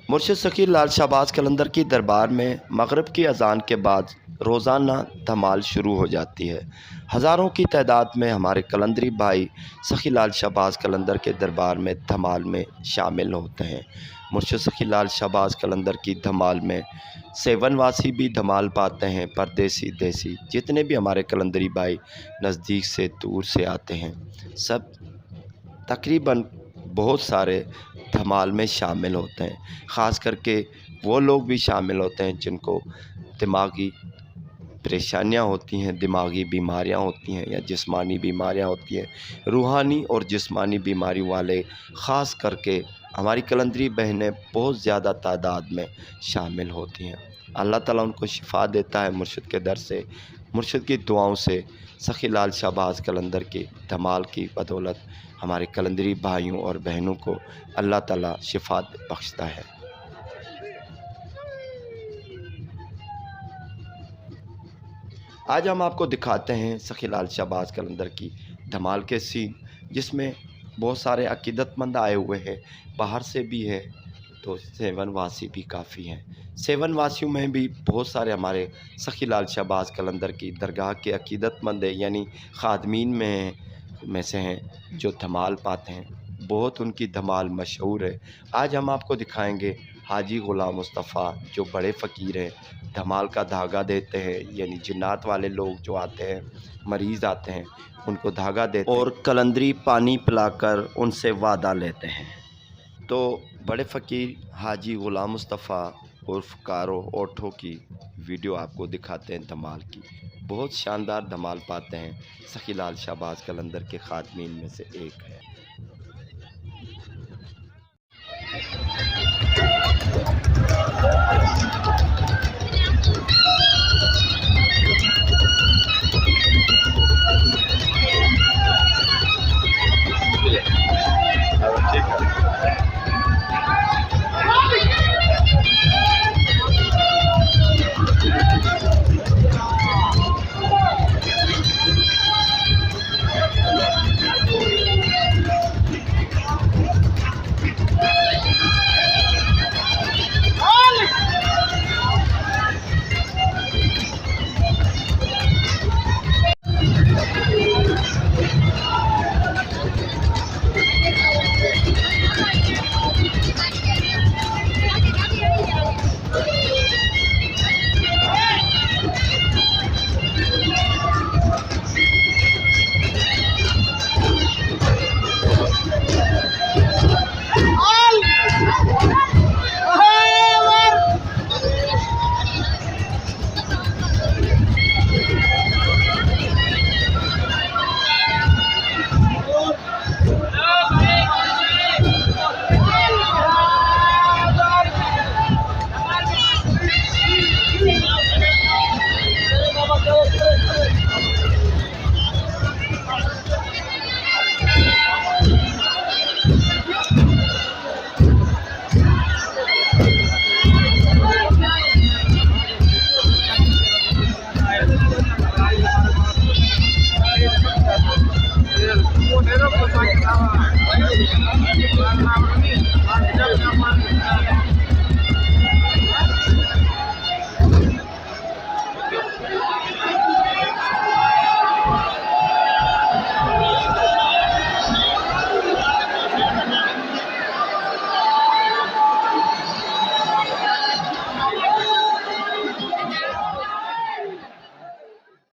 मुर्शिद सखी लाल शाहबाज कलंदर की दरबार में मगरिब की अज़ान के बाद रोज़ाना धमाल शुरू हो जाती है। हज़ारों की तादाद में हमारे कलंदरी भाई सखी लाल शाहबाज कलंदर के दरबार में धमाल में शामिल होते हैं। मुर्शिद सखी लाल शाहबाज कलंदर की धमाल में सेवनवासी भी धमाल पाते हैं, परदेसी देसी जितने भी हमारे कलंदरी भाई नज़दीक से दूर से आते हैं, सब तकरीबन बहुत सारे धमाल में शामिल होते हैं। ख़ास करके वो लोग भी शामिल होते हैं जिनको दिमागी परेशानियां होती हैं, दिमागी बीमारियां होती हैं या जिस्मानी बीमारियां होती हैं। रूहानी और जिस्मानी बीमारी वाले ख़ास करके हमारी कलंदरी बहनें बहुत ज़्यादा तादाद में शामिल होती हैं। अल्लाह ताला उनको शिफ़ा देता है मुर्शिद के दर से, मुर्शिद की दुआओं से। सखी लाल शाहबाज कलंदर की धमाल की बदौलत हमारे कलंदरी भाइयों और बहनों को अल्लाह ताला शिफ़ा बख्शता है। आज हम आपको दिखाते हैं सखी लाल शाहबाज कलंदर की धमाल के सीन, जिसमें बहुत सारे अकीदतमंद आए हुए हैं, बाहर से भी है तो सेवनवासी भी काफ़ी हैं। सेवनवासियों में भी बहुत सारे हमारे सखी लाल शाहबाज कलंदर की दरगाह के अकीदतमंद है, यानी खादमीन में से हैं जो धमाल पाते हैं। बहुत उनकी धमाल मशहूर है। आज हम आपको दिखाएंगे हाजी ग़ुलाम मुस्तफ़ा जो बड़े फ़कीर हैं, धमाल का धागा देते हैं, यानी जिन्नात वाले लोग जो आते हैं, मरीज़ आते हैं, उनको धागा देते हैं और कलंदरी पानी पिलाकर उनसे वादा लेते हैं। तो बड़े फ़कीर हाजी ग़ुलाम मुस्तफ़ा उर्फ़ कारो ओठो की वीडियो आपको दिखाते हैं धमाल की। बहुत शानदार धमाल पाते हैं, सखी लाल शाहबाज कलंदर के खादमीन में से एक है।